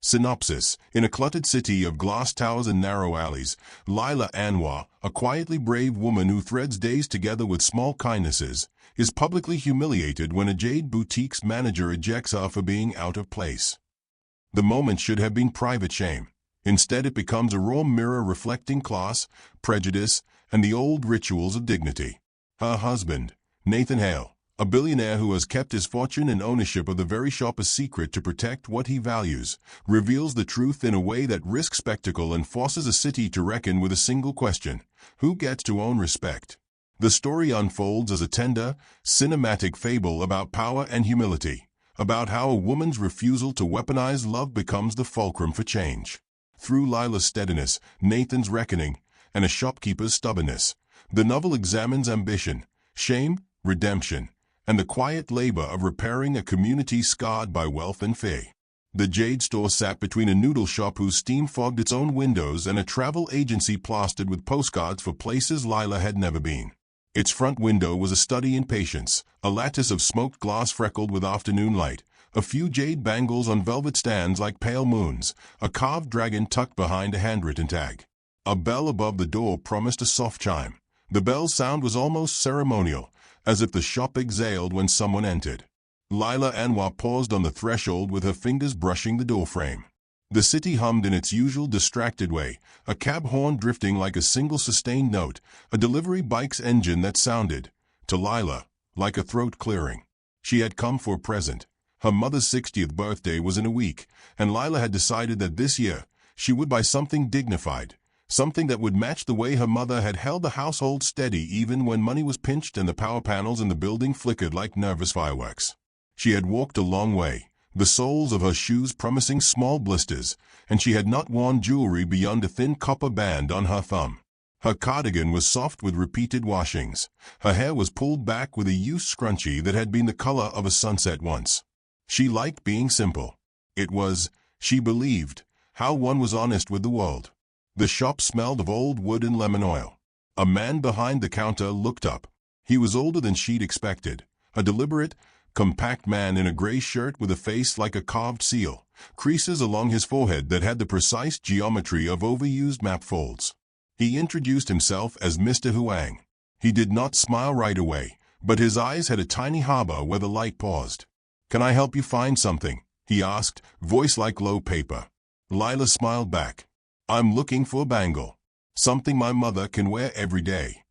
Synopsis: in a cluttered city of glass towers and narrow alleys, Lila Anwar, a quietly brave woman who threads days together with small kindnesses, is publicly humiliated when a Jade boutique's manager ejects her for being out of place. The moment should have been private shame. Instead, it becomes a raw mirror reflecting class, prejudice, and the old rituals of dignity. Her husband, Nathan Hale, a billionaire who has kept his fortune and ownership of the very shop a secret to protect what he values, reveals the truth in a way that risks spectacle and forces a city to reckon with a single question: who gets to own respect? The story unfolds as a tender, cinematic fable about power and humility, about how a woman's refusal to weaponize love becomes the fulcrum for change. Through Lila's steadiness, Nathan's reckoning, and a shopkeeper's stubbornness, the novel examines ambition, shame, redemption, and the quiet labor of repairing a community scarred by wealth and fear. The Jade store sat between a noodle shop whose steam fogged its own windows and a travel agency plastered with postcards for places Lila had never been. Its front window was a study in patience, a lattice of smoked glass freckled with afternoon light, a few jade bangles on velvet stands like pale moons, a carved dragon tucked behind a handwritten tag. A bell above the door promised a soft chime. The bell's sound was almost ceremonial, as if the shop exhaled when someone entered. Lila Anwar paused on the threshold with her fingers brushing the doorframe. The city hummed in its usual distracted way, a cab horn drifting like a single sustained note, a delivery bike's engine that sounded, to Lila, like a throat clearing. She had come for a present. Her mother's 60th birthday was in a week, and Lila had decided that this year, she would buy something dignified, something that would match the way her mother had held the household steady even when money was pinched and the power panels in the building flickered like nervous fireworks. She had walked a long way, the soles of her shoes promising small blisters, and she had not worn jewelry beyond a thin copper band on her thumb. Her cardigan was soft with repeated washings. Her hair was pulled back with a used scrunchie that had been the color of a sunset once. She liked being simple. It was, she believed, how one was honest with the world. The shop smelled of old wood and lemon oil. A man behind the counter looked up. He was older than she'd expected, a deliberate, compact man in a gray shirt with a face like a carved seal, creases along his forehead that had the precise geometry of overused map folds. He introduced himself as Mr. Huang. He did not smile right away, but his eyes had a tiny harbor where the light paused. "Can I help you find something?" he asked, voice like low paper. Lila smiled back. "I'm looking for a bangle. Something my mother can wear every day."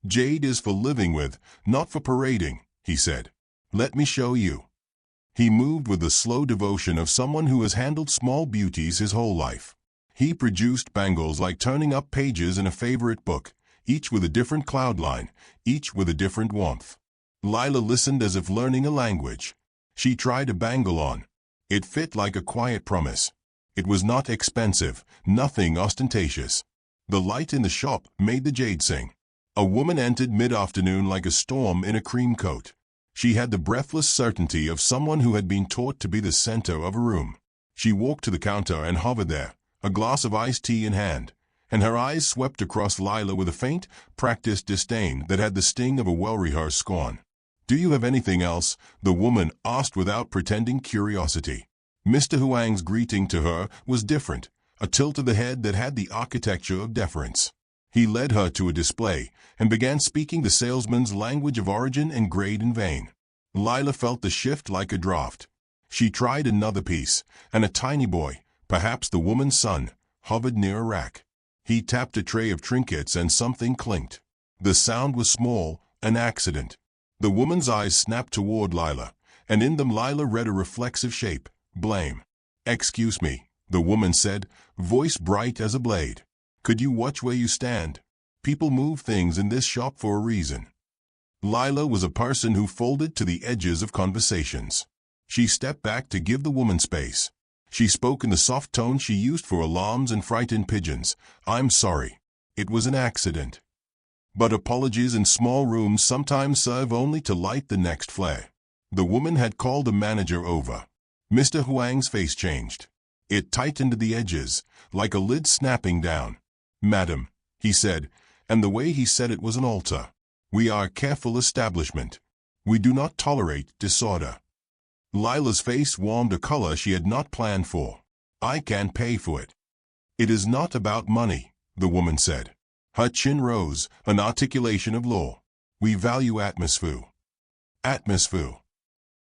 "Jade is for living with, not for parading," he said. "Let me show you." He moved with the slow devotion of someone who has handled small beauties his whole life. He produced bangles like turning up pages in a favorite book, each with a different cloud line, each with a different warmth. Lila listened as if learning a language. She tried a bangle on. It fit like a quiet promise. It was not expensive, nothing ostentatious. The light in the shop made the jade sing. A woman entered mid-afternoon like a storm in a cream coat. She had the breathless certainty of someone who had been taught to be the center of a room. She walked to the counter and hovered there, a glass of iced tea in hand, and her eyes swept across Lila with a faint, practiced disdain that had the sting of a well-rehearsed scorn. "Do you have anything else?" the woman asked without pretending curiosity. Mr. Huang's greeting to her was different, a tilt of the head that had the architecture of deference. He led her to a display and began speaking the salesman's language of origin and grade in vain. Lila felt the shift like a draft. She tried another piece, and a tiny boy, perhaps the woman's son, hovered near a rack. He tapped a tray of trinkets and something clinked. The sound was small, an accident. The woman's eyes snapped toward Lila, and in them Lila read a reflexive shape, blame. "Excuse me," the woman said, voice bright as a blade. "Could you watch where you stand? People move things in this shop for a reason." Lila was a person who folded to the edges of conversations. She stepped back to give the woman space. She spoke in the soft tone she used for alarms and frightened pigeons. "I'm sorry. It was an accident." But apologies in small rooms sometimes serve only to light the next flare. The woman had called a manager over. Mr. Huang's face changed. It tightened at the edges, like a lid snapping down. "Madam," he said, and the way he said it was an altar. "We are a careful establishment. We do not tolerate disorder." Lila's face warmed a color she had not planned for. I can't pay for it. It is not about money, the woman said. Her chin rose, an articulation of law. We value atmosphere. Atmosphere.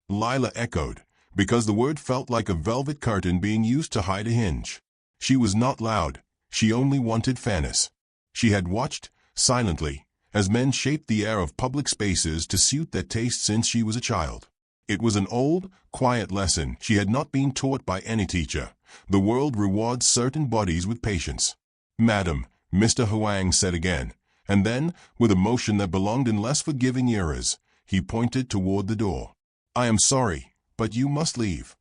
Lila echoed, because the word felt like a velvet curtain being used to hide a hinge. She was not loud. She only wanted fairness. She had watched, silently, as men shaped the air of public spaces to suit their taste since she was a child. It was an old, quiet lesson she had not been taught by any teacher. The world rewards certain bodies with patience. Madam, Mr. Huang said again, and then, with a motion that belonged in less forgiving eras, he pointed toward the door. I am sorry, but you must leave.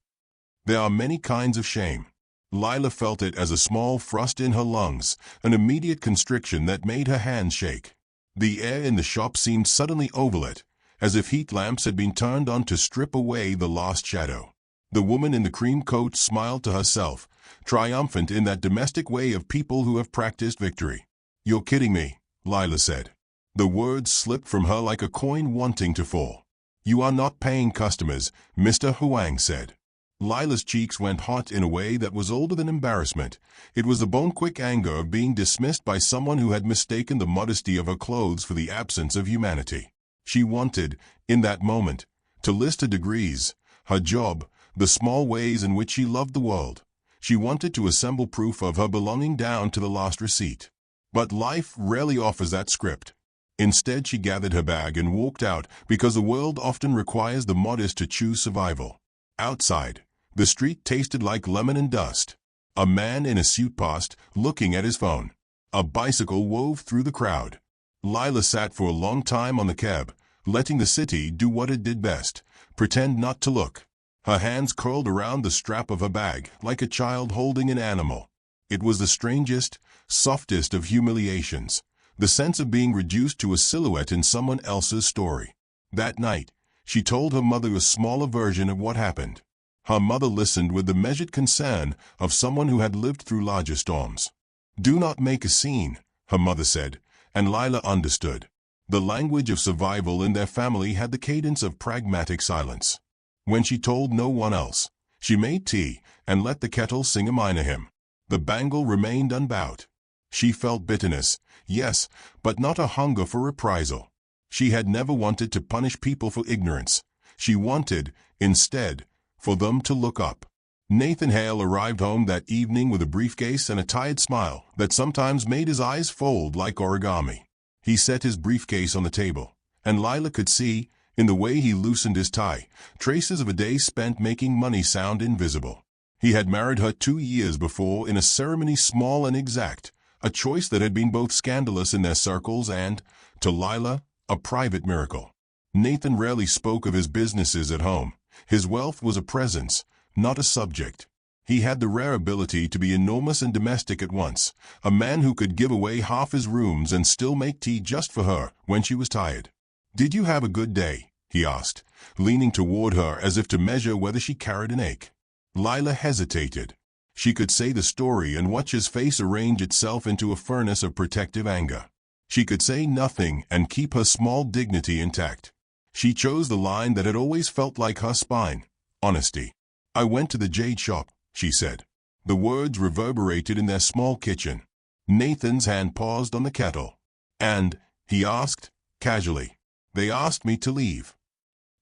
There are many kinds of shame. Lila felt it as a small thrust in her lungs, an immediate constriction that made her hands shake. The air in the shop seemed suddenly ovulate, as if heat lamps had been turned on to strip away the last shadow. The woman in the cream coat smiled to herself, triumphant in that domestic way of people who have practiced victory. You're kidding me, Lila said. The words slipped from her like a coin wanting to fall. You are not paying customers, Mr. Huang said. Lila's cheeks went hot in a way that was older than embarrassment. It was the bone-quick anger of being dismissed by someone who had mistaken the modesty of her clothes for the absence of humanity. She wanted, in that moment, to list her degrees, her job, the small ways in which she loved the world. She wanted to assemble proof of her belonging down to the last receipt. But life rarely offers that script. Instead, she gathered her bag and walked out because the world often requires the modest to choose survival. Outside, the street tasted like lemon and dust. A man in a suit passed, looking at his phone. A bicycle wove through the crowd. Lila sat for a long time on the cab, letting the city do what it did best, pretend not to look. Her hands curled around the strap of her bag, like a child holding an animal. It was the strangest, softest of humiliations, the sense of being reduced to a silhouette in someone else's story. That night, she told her mother a smaller version of what happened. Her mother listened with the measured concern of someone who had lived through larger storms. Do not make a scene, her mother said, and Lila understood. The language of survival in their family had the cadence of pragmatic silence. When she told no one else, she made tea and let the kettle sing a minor hymn. The bangle remained unbowed. She felt bitterness, yes, but not a hunger for reprisal. She had never wanted to punish people for ignorance. She wanted, instead, for them to look up. Nathan Hale arrived home that evening with a briefcase and a tired smile that sometimes made his eyes fold like origami. He set his briefcase on the table, and Lila could see, in the way he loosened his tie, traces of a day spent making money sound invisible. He had married her 2 years before in a ceremony small and exact, a choice that had been both scandalous in their circles and, to Lila, a private miracle. Nathan rarely spoke of his businesses at home. His wealth was a presence, not a subject. He had the rare ability to be enormous and domestic at once, a man who could give away half his rooms and still make tea just for her when she was tired. Did you have a good day? He asked, leaning toward her as if to measure whether she carried an ache. Lila hesitated. She could say the story and watch his face arrange itself into a furnace of protective anger. She could say nothing and keep her small dignity intact. She chose the line that had always felt like her spine: honesty. I went to the Jade shop, she said. The words reverberated in their small kitchen. Nathan's hand paused on the kettle. And, he asked, casually, they asked me to leave.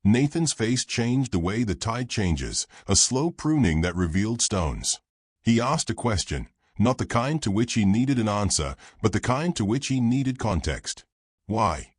Nathan's face changed the way the tide changes, a slow pruning that revealed stones. He asked a question, not the kind to which he needed an answer, but the kind to which he needed context. Why?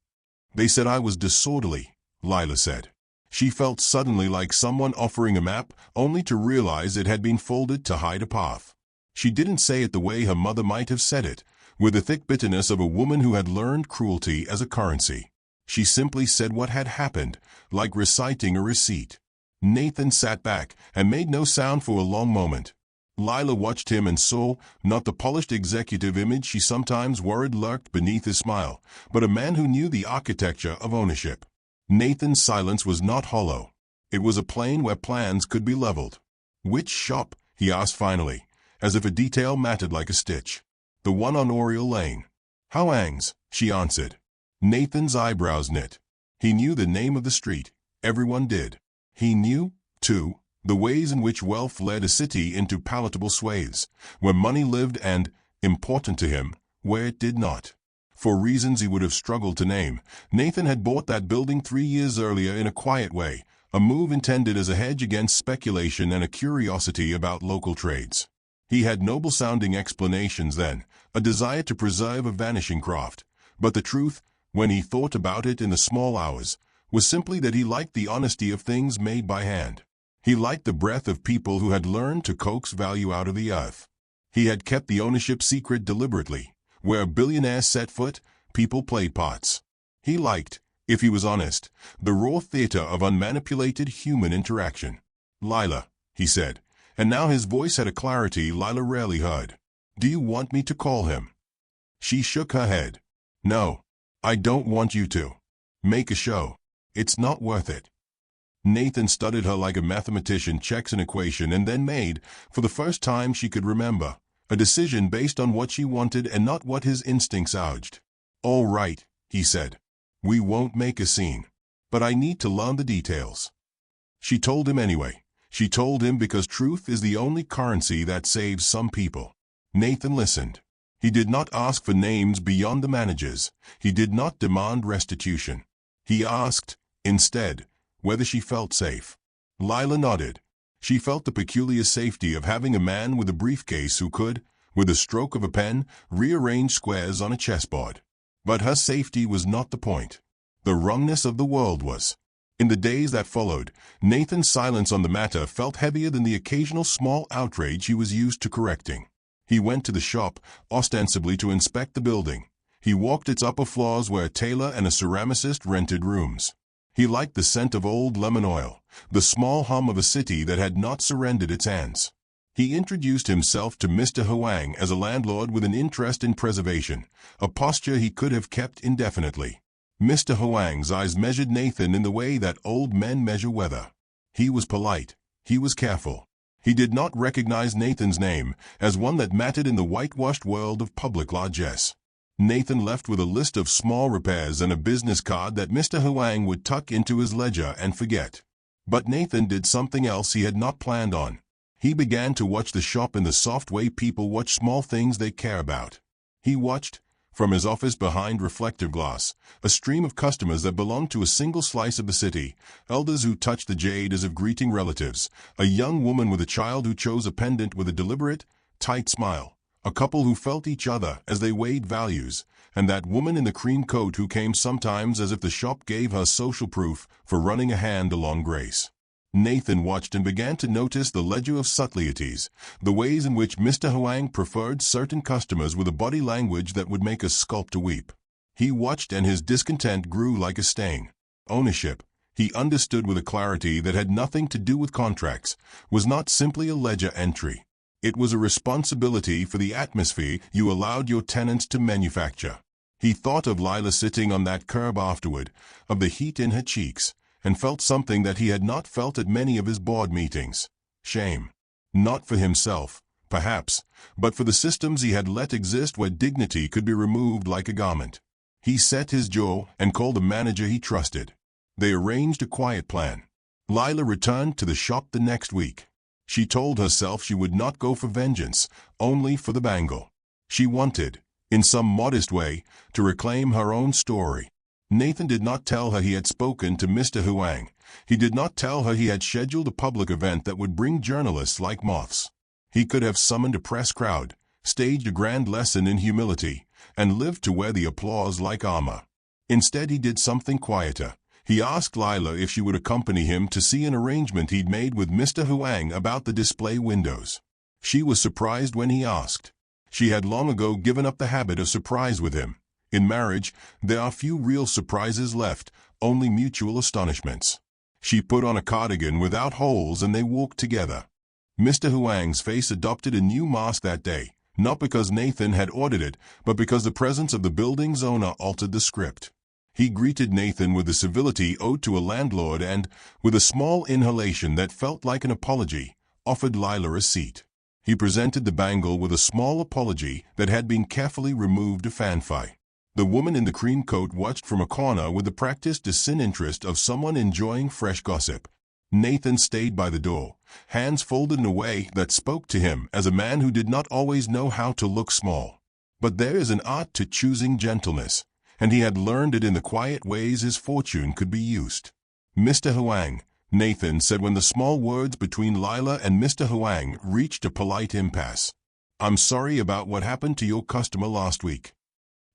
They said I was disorderly, Lila said. She felt suddenly like someone offering a map only to realize it had been folded to hide a path. She didn't say it the way her mother might have said it, with the thick bitterness of a woman who had learned cruelty as a currency. She simply said what had happened, like reciting a receipt. Nathan sat back and made no sound for a long moment. Lila watched him and saw, not the polished executive image she sometimes worried lurked beneath his smile, but a man who knew the architecture of ownership. Nathan's silence was not hollow. It was a plane where plans could be leveled. Which shop? He asked finally, as if a detail mattered like a stitch. The one on Oriole Lane. Huang's, she answered. Nathan's eyebrows knit. He knew the name of the street. Everyone did. He knew, too, the ways in which wealth led a city into palatable swathes, where money lived and, important to him, where it did not. For reasons he would have struggled to name, Nathan had bought that building 3 years earlier in a quiet way, a move intended as a hedge against speculation and a curiosity about local trades. He had noble-sounding explanations then, a desire to preserve a vanishing craft, but the truth, when he thought about it in the small hours, was simply that he liked the honesty of things made by hand. He liked the breadth of people who had learned to coax value out of the earth. He had kept the ownership secret deliberately. Where a billionaire set foot, people played parts. He liked, if he was honest, the raw theater of unmanipulated human interaction. "Lila," he said, and now his voice had a clarity Lila rarely heard. "Do you want me to call him?" She shook her head. "No, I don't want you to. Make a show. It's not worth it." Nathan studied her like a mathematician checks an equation and then made, for the first time she could remember, a decision based on what she wanted and not what his instincts urged. "All right," he said. "We won't make a scene. But I need to learn the details." She told him anyway. She told him because truth is the only currency that saves some people. Nathan listened. He did not ask for names beyond the managers. He did not demand restitution. He asked, instead, whether she felt safe. Lila nodded. She felt the peculiar safety of having a man with a briefcase who could, with a stroke of a pen, rearrange squares on a chessboard. But her safety was not the point. The wrongness of the world was. In the days that followed, Nathan's silence on the matter felt heavier than the occasional small outrage he was used to correcting. He went to the shop, ostensibly to inspect the building. He walked its upper floors where a tailor and a ceramicist rented rooms. He liked the scent of old lemon oil, the small hum of a city that had not surrendered its hands. He introduced himself to Mr. Huang as a landlord with an interest in preservation, a posture he could have kept indefinitely. Mr. Huang's eyes measured Nathan in the way that old men measure weather. He was polite. He was careful. He did not recognize Nathan's name as one that mattered in the whitewashed world of public largesse. Nathan left with a list of small repairs and a business card that Mr. Huang would tuck into his ledger and forget. But Nathan did something else he had not planned on. He began to watch the shop in the soft way people watch small things they care about. He watched, from his office behind reflective glass, a stream of customers that belonged to a single slice of the city, elders who touched the jade as if greeting relatives, a young woman with a child who chose a pendant with a deliberate, tight smile, a couple who felt each other as they weighed values, and that woman in the cream coat who came sometimes as if the shop gave her social proof for running a hand along grace. Nathan watched and began to notice the ledger of subtleties, the ways in which Mr. Huang preferred certain customers with a body language that would make a sculptor weep. He watched and his discontent grew like a stain. Ownership, he understood with a clarity that had nothing to do with contracts, was not simply a ledger entry. It was a responsibility for the atmosphere you allowed your tenants to manufacture. He thought of Lila sitting on that curb afterward, of the heat in her cheeks, and felt something that he had not felt at many of his board meetings. Shame. Not for himself, perhaps, but for the systems he had let exist where dignity could be removed like a garment. He set his jaw and called a manager he trusted. They arranged a quiet plan. Lila returned to the shop the next week. She told herself she would not go for vengeance, only for the bangle. She wanted, in some modest way, to reclaim her own story. Nathan did not tell her he had spoken to Mr. Huang. He did not tell her he had scheduled a public event that would bring journalists like moths. He could have summoned a press crowd, staged a grand lesson in humility, and lived to wear the applause like armor. Instead, he did something quieter. He asked Lila if she would accompany him to see an arrangement he'd made with Mr. Huang about the display windows. She was surprised when he asked. She had long ago given up the habit of surprise with him. In marriage, there are few real surprises left, only mutual astonishments. She put on a cardigan without holes and they walked together. Mr. Huang's face adopted a new mask that day, not because Nathan had ordered it, but because the presence of the building's owner altered the script. He greeted Nathan with the civility owed to a landlord and, with a small inhalation that felt like an apology, offered Lila a seat. He presented the bangle with a small apology that had been carefully removed a fanfare. The woman in the cream coat watched from a corner with the practiced disinterest of someone enjoying fresh gossip. Nathan stayed by the door, hands folded in a way that spoke to him as a man who did not always know how to look small. But there is an art to choosing gentleness, and he had learned it in the quiet ways his fortune could be used. "Mr. Huang," Nathan said when the small words between Lila and Mr. Huang reached a polite impasse. "I'm sorry about what happened to your customer last week."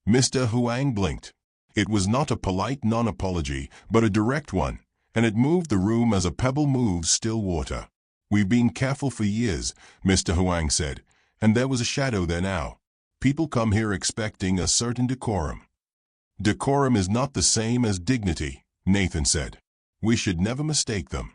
Mr. Huang blinked. It was not a polite non-apology, but a direct one, and it moved the room as a pebble moves still water. "We've been careful for years," Mr. Huang said, and there was a shadow there now. "People come here expecting a certain decorum." "Decorum is not the same as dignity," Nathan said. "We should never mistake them."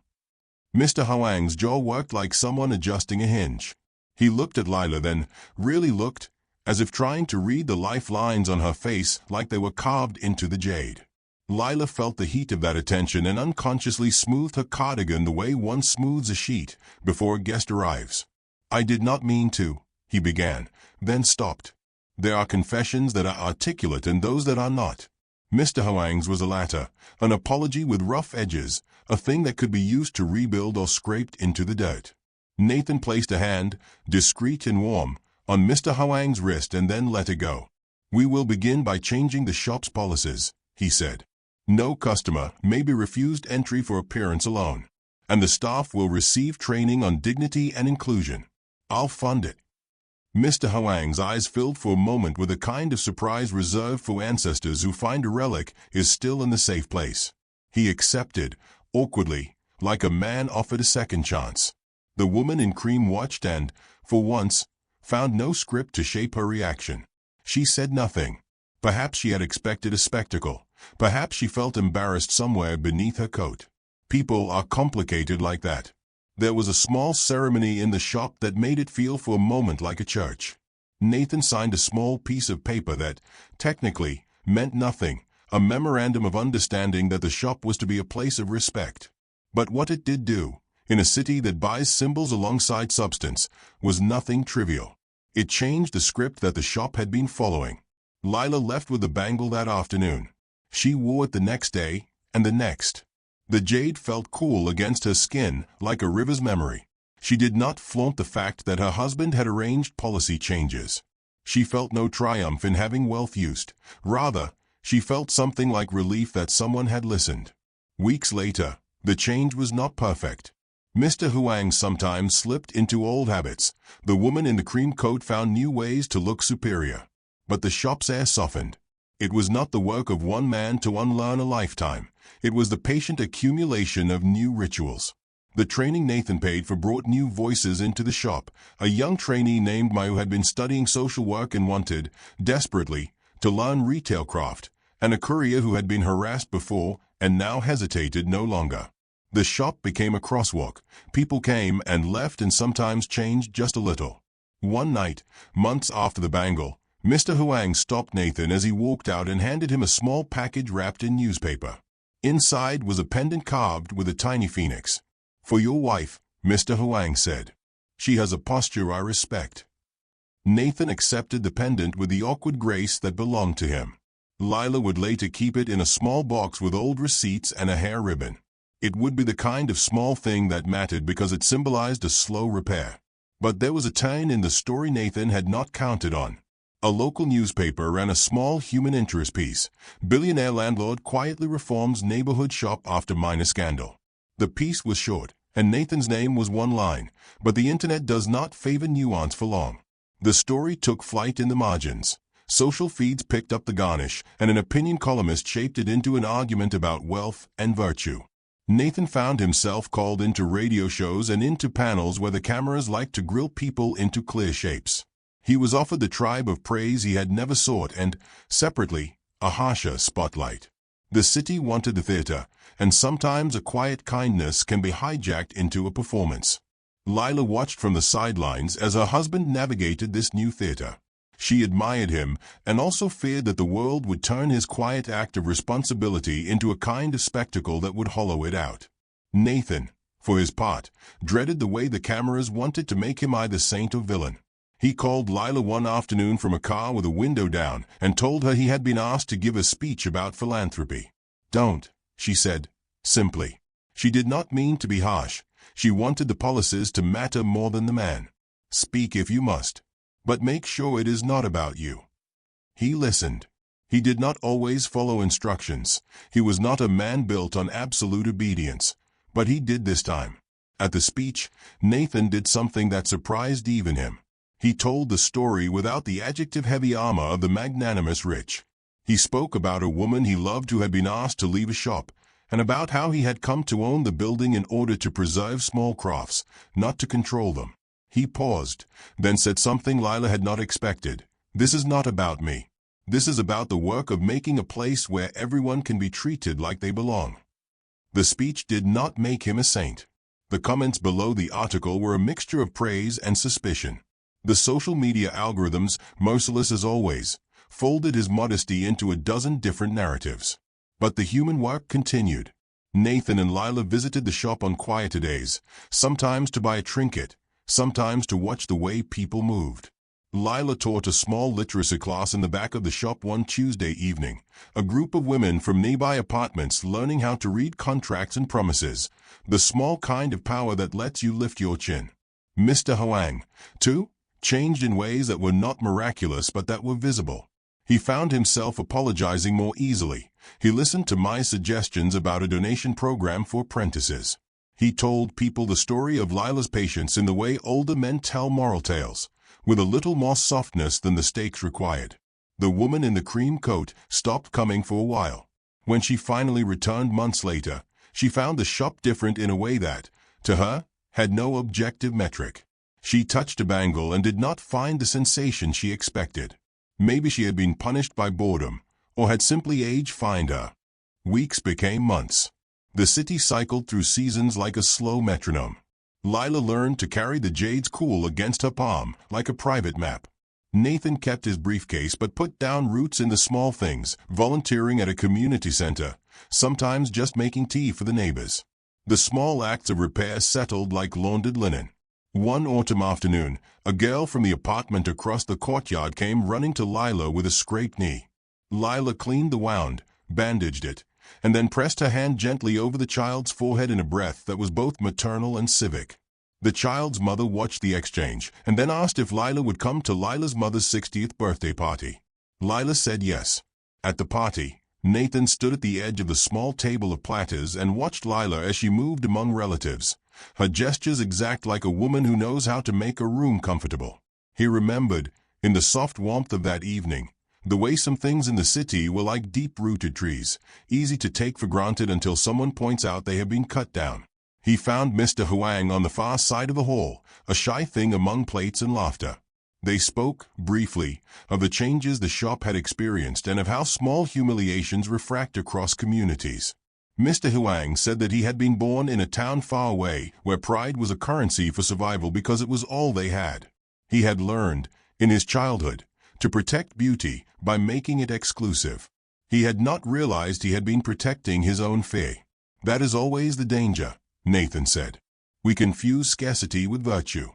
Mr. Huang's jaw worked like someone adjusting a hinge. He looked at Lila, then really looked, as if trying to read the lifelines on her face like they were carved into the jade. Lila felt the heat of that attention and unconsciously smoothed her cardigan the way one smooths a sheet before a guest arrives. "I did not mean to," he began, then stopped. "There are confessions that are articulate and those that are not." Mr. Huang's was the latter, an apology with rough edges, a thing that could be used to rebuild or scraped into the dirt. Nathan placed a hand, discreet and warm, on Mr. Huang's wrist and then let it go. "We will begin by changing the shop's policies," he said. "No customer may be refused entry for appearance alone, and the staff will receive training on dignity and inclusion. I'll fund it." Mr. Huang's eyes filled for a moment with a kind of surprise reserved for ancestors who find a relic is still in the safe place. He accepted, awkwardly, like a man offered a second chance. The woman in cream watched and, for once, found no script to shape her reaction. She said nothing. Perhaps she had expected a spectacle. Perhaps she felt embarrassed somewhere beneath her coat. People are complicated like that. There was a small ceremony in the shop that made it feel for a moment like a church. Nathan signed a small piece of paper that, technically, meant nothing, a memorandum of understanding that the shop was to be a place of respect. But what it did do, in a city that buys symbols alongside substance, was nothing trivial. It changed the script that the shop had been following. Lila left with the bangle that afternoon. She wore it the next day, and the next. The jade felt cool against her skin, like a river's memory. She did not flaunt the fact that her husband had arranged policy changes. She felt no triumph in having wealth used. Rather, she felt something like relief that someone had listened. Weeks later, the change was not perfect. Mr. Huang sometimes slipped into old habits. The woman in the cream coat found new ways to look superior. But the shop's air softened. It was not the work of one man to unlearn a lifetime. It was the patient accumulation of new rituals. The training Nathan paid for brought new voices into the shop. A young trainee named Mayu had been studying social work and wanted, desperately, to learn retail craft, and a courier who had been harassed before and now hesitated no longer. The shop became a crosswalk. People came and left and sometimes changed just a little. One night, months after the bangle, Mr. Huang stopped Nathan as he walked out and handed him a small package wrapped in newspaper. Inside was a pendant carved with a tiny phoenix. "For your wife," Mr. Huang said. "She has a posture I respect." Nathan accepted the pendant with the awkward grace that belonged to him. Lila would later keep it in a small box with old receipts and a hair ribbon. It would be the kind of small thing that mattered because it symbolized a slow repair. But there was a turn in the story Nathan had not counted on. A local newspaper ran a small human interest piece. Billionaire landlord quietly reforms neighborhood shop after minor scandal. The piece was short, and Nathan's name was one line, but the internet does not favor nuance for long. The story took flight in the margins. Social feeds picked up the garnish, and an opinion columnist shaped it into an argument about wealth and virtue. Nathan found himself called into radio shows and into panels where the cameras liked to grill people into clear shapes. He was offered the tribe of praise he had never sought and, separately, a harsher spotlight. The city wanted the theater, and sometimes a quiet kindness can be hijacked into a performance. Lila watched from the sidelines as her husband navigated this new theater. She admired him and also feared that the world would turn his quiet act of responsibility into a kind of spectacle that would hollow it out. Nathan, for his part, dreaded the way the cameras wanted to make him either saint or villain. He called Lila one afternoon from a car with a window down and told her he had been asked to give a speech about philanthropy. "Don't," she said, simply. She did not mean to be harsh. She wanted the policies to matter more than the man. Speak if you must, but make sure it is not about you. He listened. He did not always follow instructions. He was not a man built on absolute obedience, but he did this time. At the speech, Nathan did something that surprised even him. He told the story without the adjective-heavy armor of the magnanimous rich. He spoke about a woman he loved who had been asked to leave a shop, and about how he had come to own the building in order to preserve small crafts, not to control them. He paused, then said something Lila had not expected. This is not about me. This is about the work of making a place where everyone can be treated like they belong. The speech did not make him a saint. The comments below the article were a mixture of praise and suspicion. The social media algorithms, merciless as always, folded his modesty into a dozen different narratives. But the human work continued. Nathan and Lila visited the shop on quieter days, sometimes to buy a trinket, sometimes to watch the way people moved. Lila taught a small literacy class in the back of the shop one Tuesday evening, a group of women from nearby apartments learning how to read contracts and promises, the small kind of power that lets you lift your chin. Mr. Huang, too, changed in ways that were not miraculous but that were visible. He found himself apologizing more easily. He listened to my suggestions about a donation program for apprentices. He told people the story of Lila's patience in the way older men tell moral tales, with a little more softness than the stakes required. The woman in the cream coat stopped coming for a while. When she finally returned months later, she found the shop different in a way that, to her, had no objective metric. She touched a bangle and did not find the sensation she expected. Maybe she had been punished by boredom, or had simply age fined her. Weeks became months. The city cycled through seasons like a slow metronome. Lila learned to carry the Jade's cool against her palm, like a private map. Nathan kept his briefcase but put down roots in the small things, volunteering at a community center, sometimes just making tea for the neighbors. The small acts of repair settled like laundered linen. One autumn afternoon, a girl from the apartment across the courtyard came running to Lila with a scraped knee. Lila cleaned the wound, bandaged it, and then pressed her hand gently over the child's forehead in a breath that was both maternal and civic. The child's mother watched the exchange and then asked if Lila would come to Lila's mother's 60th birthday party. Lila said yes. At the party, Nathan stood at the edge of the small table of platters and watched Lila as she moved among relatives, her gestures exact like a woman who knows how to make a room comfortable. He remembered, in the soft warmth of that evening, the way some things in the city were like deep-rooted trees, easy to take for granted until someone points out they have been cut down. He found Mr. Huang on the far side of the hall, a shy thing among plates and laughter. They spoke, briefly, of the changes the shop had experienced and of how small humiliations refract across communities. Mr. Huang said that he had been born in a town far away, where pride was a currency for survival because it was all they had. He had learned, in his childhood, to protect beauty by making it exclusive. He had not realized he had been protecting his own fear. That is always the danger, Nathan said. We confuse scarcity with virtue.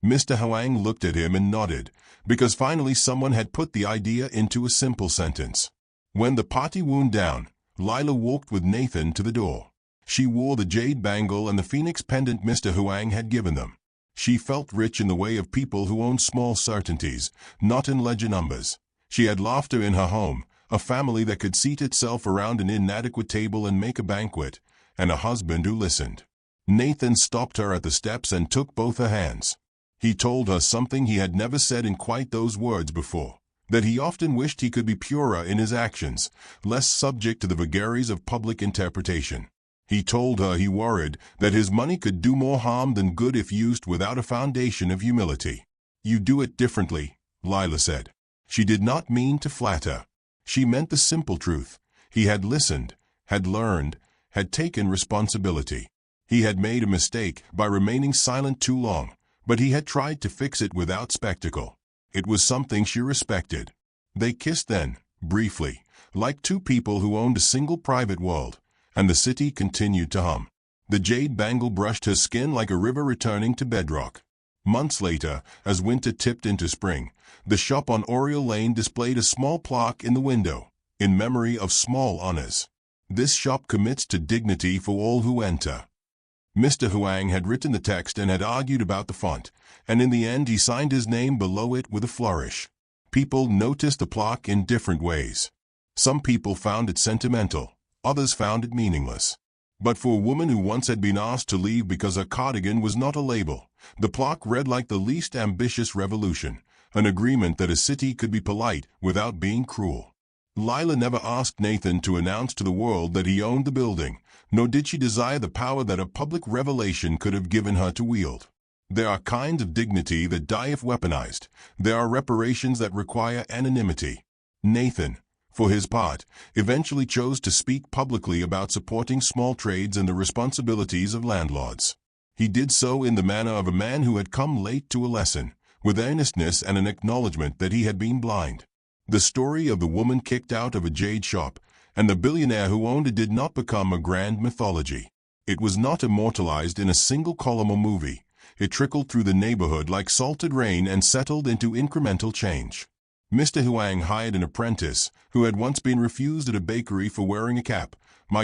Mr. Huang looked at him and nodded, because finally someone had put the idea into a simple sentence. When the party wound down, Lila walked with Nathan to the door. She wore the jade bangle and the phoenix pendant Mr. Huang had given them. She felt rich in the way of people who own small certainties, not in ledger numbers. She had laughter in her home, a family that could seat itself around an inadequate table and make a banquet, and a husband who listened. Nathan stopped her at the steps and took both her hands. He told her something he had never said in quite those words before, that he often wished he could be purer in his actions, less subject to the vagaries of public interpretation. He told her he worried that his money could do more harm than good if used without a foundation of humility. You do it differently, Lila said. She did not mean to flatter. She meant the simple truth. He had listened, had learned, had taken responsibility. He had made a mistake by remaining silent too long, but he had tried to fix it without spectacle. It was something she respected. They kissed then, briefly, like two people who owned a single private world, and the city continued to hum. The jade bangle brushed her skin like a river returning to bedrock. Months later, as winter tipped into spring, the shop on Oriole Lane displayed a small plaque in the window, in memory of small honors. This shop commits to dignity for all who enter. Mr. Huang had written the text and had argued about the font, and in the end he signed his name below it with a flourish. People noticed the plaque in different ways. Some people found it sentimental, others found it meaningless. But for a woman who once had been asked to leave because her cardigan was not a label, the plaque read like the least ambitious revolution, an agreement that a city could be polite without being cruel. Lila never asked Nathan to announce to the world that he owned the building, nor did she desire the power that a public revelation could have given her to wield. There are kinds of dignity that die if weaponized. There are reparations that require anonymity. Nathan, for his part, eventually chose to speak publicly about supporting small trades and the responsibilities of landlords. He did so in the manner of a man who had come late to a lesson, with earnestness and an acknowledgement that he had been blind. The story of the woman kicked out of a Jade shop and the billionaire who owned it did not become a grand mythology. It was not immortalized in a single column or movie. It trickled through the neighborhood like salted rain and settled into incremental change. Mr. Huang hired an apprentice who had once been refused at a bakery for wearing a cap.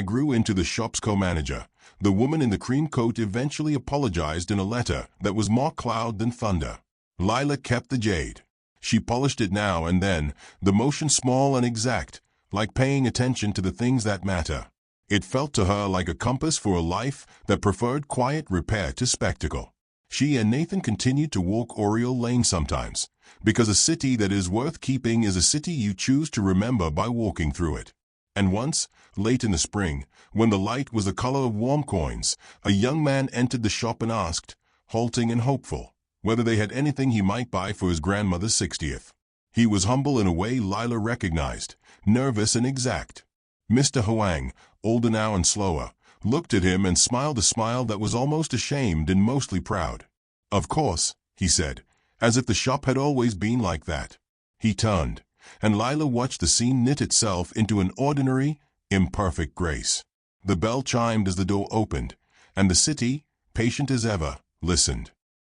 Grew into the shop's co-manager. The woman in the cream coat eventually apologized in a letter that was more cloud than thunder. Lila kept the Jade. She polished it now and then, the motion small and exact, like paying attention to the things that matter. It felt to her like a compass for a life that preferred quiet repair to spectacle. She and Nathan continued to walk Oriole Lane sometimes, because a city that is worth keeping is a city you choose to remember by walking through it. And once, late in the spring, when the light was the color of warm coins, a young man entered the shop and asked, halting and hopeful, whether they had anything he might buy for his grandmother's 60th. He was humble in a way Lila recognized, nervous and exact. Mr. Huang, older now and slower, looked at him and smiled a smile that was almost ashamed and mostly proud. "Of course," he said, as if the shop had always been like that. He turned, and Lila watched the scene knit itself into an ordinary, imperfect grace. The bell chimed as the door opened, and the city, patient as ever, listened.